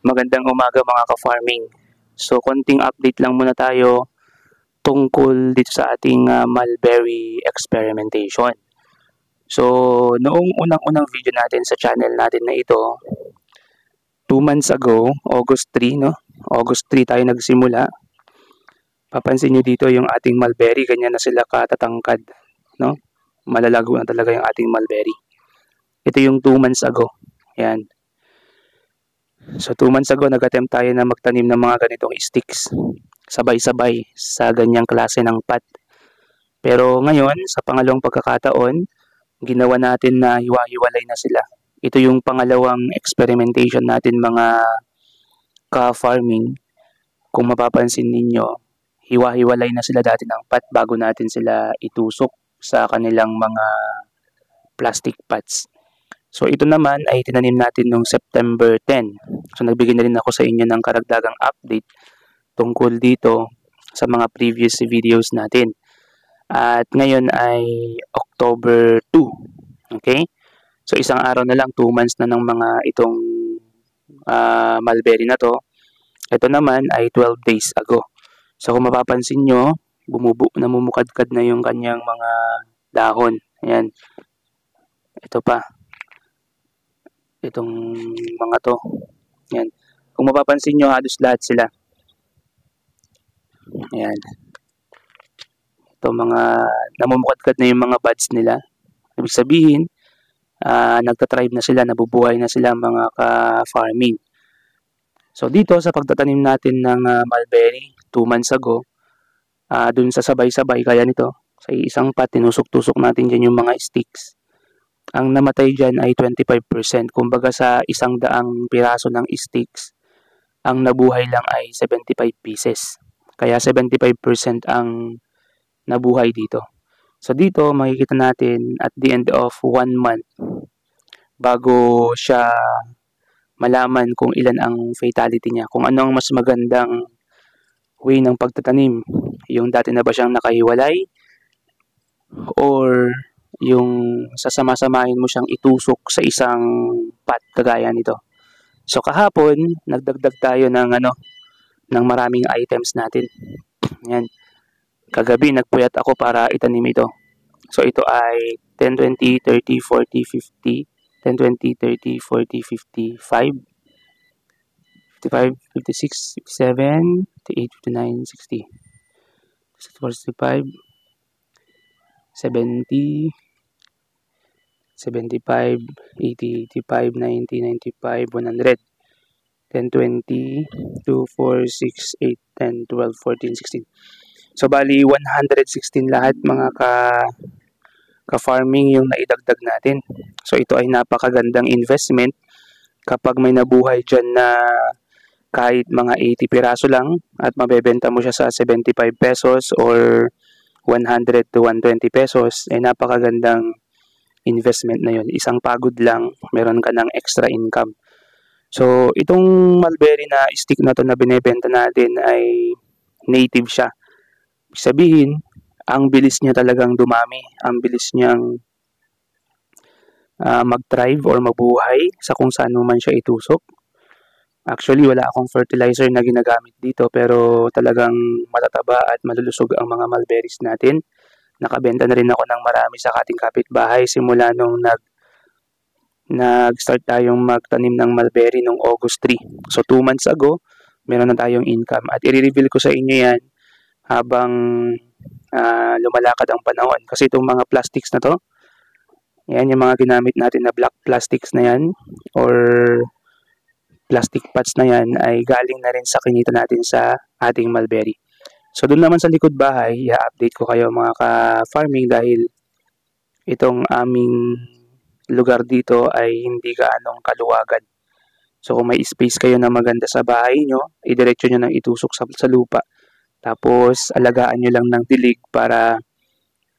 Magandang umaga mga ka-farming. So, konting update lang muna tayo tungkol dito sa ating mulberry experimentation. So, noong unang-unang video natin sa channel natin na ito, 2 months ago, August 3, no? August 3 tayo nagsimula. Papansin nyo dito yung ating mulberry, ganyan na sila katatangkad, no? Malalago na talaga yung ating mulberry. Ito yung 2 months ago. Yan. So 2 months ago, nag-attempt tayo na magtanim ng mga ganitong sticks. Sabay-sabay sa ganyang klase ng pot. Pero ngayon, sa pangalawang pagkakataon, ginawa natin na hiwa-hiwalay na sila. Ito yung pangalawang experimentation natin mga ka-farming. Kung mapapansin ninyo, hiwa-hiwalay na sila dati ng pot bago natin sila itusok sa kanilang mga plastic pots. So ito naman ay tinanim natin noong September 10. So nagbigay na rin ako sa inyo ng karagdagang update tungkol dito sa mga previous videos natin. At ngayon ay October 2. Okay? So isang araw na lang, 2 months na ng mga itong mulberry na to. Ito naman ay 12 days ago. So kung mapapansin nyo, namumukadkad na yung kanyang mga dahon. Ayan. Ito pa. Itong mga to. Yan. Kung mapapansin nyo, halos lahat sila. Yan. Ito mga, namumukadkad na yung mga buds nila. Ibig sabihin, nagtatribe na sila, nabubuhay na sila mga ka-farming. So dito sa pagtatanim natin ng mulberry, 2 months ago, dun sa sabay-sabay, kaya nito, sa isang pot, tinusok-tusok natin dyan yung mga sticks. Ang namatay dyan ay 25%. Kumbaga sa 100 piraso ng sticks, ang nabuhay lang ay 75 pieces. Kaya 75% ang nabuhay dito. So dito makikita natin at the end of 1 month, bago siya malaman kung ilan ang fatality niya, kung ano ang mas magandang way ng pagtatanim. Yung dati na ba siyang nakahiwalay or yung sasama-samahin mo siyang itusok sa isang pot kagaya nito. So kahapon, nagdagdag tayo ng ng maraming items natin. Yan. Kagabi nagpuyat ako para itanim ito. So ito ay 10, 20, 30, 40, 50, 10, 20, 30, 40, 55, 55, 56, 57, 58, 59, 60, 45, 70, 75, 80, 85, 90, 95, 100, 10, 20, 2, 4, 6, 8, 10, 12, 14, 16. So, bali 116 lahat mga ka-farming yung naidagdag natin. So, ito ay napakagandang investment kapag may nabuhay dyan na kahit mga 80 piraso lang at mabebenta mo siya sa 75 pesos or 100 to 120 pesos, ay napakagandang investment na yun. Isang pagod lang, meron ka ng extra income. So, itong mulberry na stick na to na binebenta natin ay native siya. Sabihin, ang bilis niya talagang dumami. Ang bilis niyang mag-thrive or mabuhay sa kung saan man siya itusok. Actually, wala akong fertilizer na ginagamit dito pero talagang matataba at malulusog ang mga mulberries natin. Nakabenta na rin ako ng marami sa ating kapitbahay simula nung nag-start tayong magtanim ng mulberry noong August 3. So 2 months ago, meron na tayong income at i-reveal ko sa inyo yan habang lumalakad ang panahon. Kasi itong mga plastics na to, yan yung mga ginamit natin na black plastics na yan or plastic pots na yan ay galing na rin sa kinita natin sa ating mulberry. So doon naman sa likod bahay, i-update ko kayo mga ka-farming dahil itong aming lugar dito ay hindi gaanong kaluwagan. So kung may space kayo na maganda sa bahay nyo, idiretso nyo nang itusok sa lupa. Tapos alagaan nyo lang ng dilig para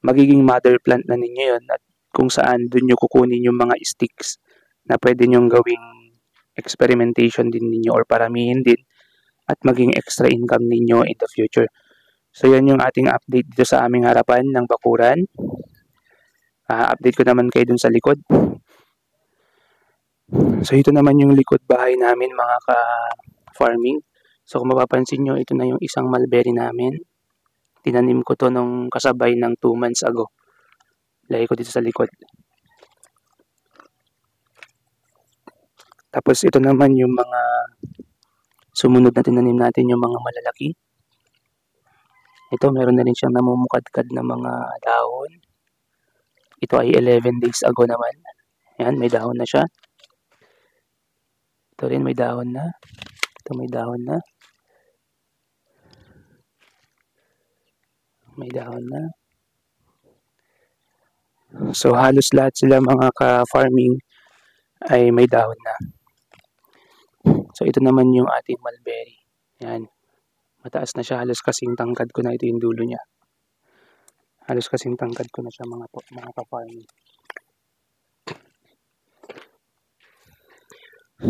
magiging mother plant na ninyo yun at kung saan doon nyo kukunin yung mga sticks na pwede nyong gawing experimentation din ninyo or paramihin din at maging extra income ninyo in the future. So yan yung ating update dito sa aming harapan ng bakuran. Update ko naman kayo dun sa likod. So ito naman yung likod bahay namin mga ka-farming. So kung mapapansin nyo, ito na yung isang mulberry namin. Tinanim ko to nung kasabay ng 2 months ago. Lagay ko dito sa likod. Tapos ito naman yung mga sumunod na tinanim natin, yung mga malalaki. Ito, meron na rin siyang namumukadkad na mga dahon. Ito ay 11 days ago naman. Yan, may dahon na siya. Ito rin may dahon na. Ito may dahon na. May dahon na. So halos lahat sila mga ka-farming ay may dahon na. So ito naman yung ating mulberry. Yan. Mataas na siya. Halos kasing tangkad ko na. Ito yung dulo niya. Halos kasing tangkad ko na siya mga ka-farming.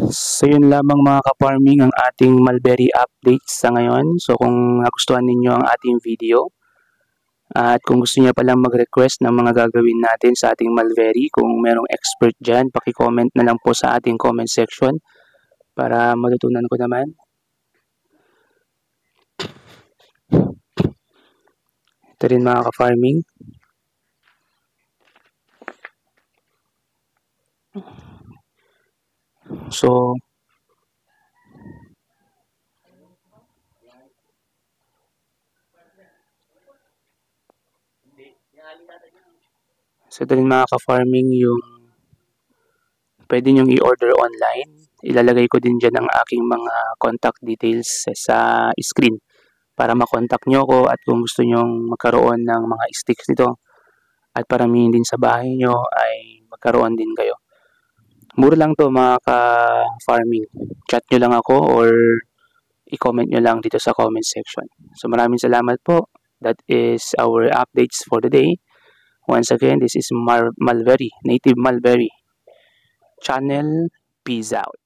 So yun lamang mga ka-farming ang ating mulberry updates sa ngayon. So kung nagustuhan ninyo ang ating video at kung gusto niyo palang mag-request ng mga gagawin natin sa ating mulberry, kung merong expert dyan, paki-comment na lang po sa ating comment section para matutunan ko naman. Ito rin mga ka-farming. So ito rin mga ka-farming yung pwede nyong i-order online. Ilalagay ko din dyan ang aking mga contact details sa screen para makontak nyo ko at kung gusto nyong magkaroon ng mga sticks dito at paramihin din sa bahay nyo ay magkaroon din kayo. Mura lang to mga ka-farming. Chat nyo lang ako or i-comment nyo lang dito sa comment section. So maraming salamat po. That is our updates for the day. Once again, this is Mulberry, Native Mulberry Channel. Peace out.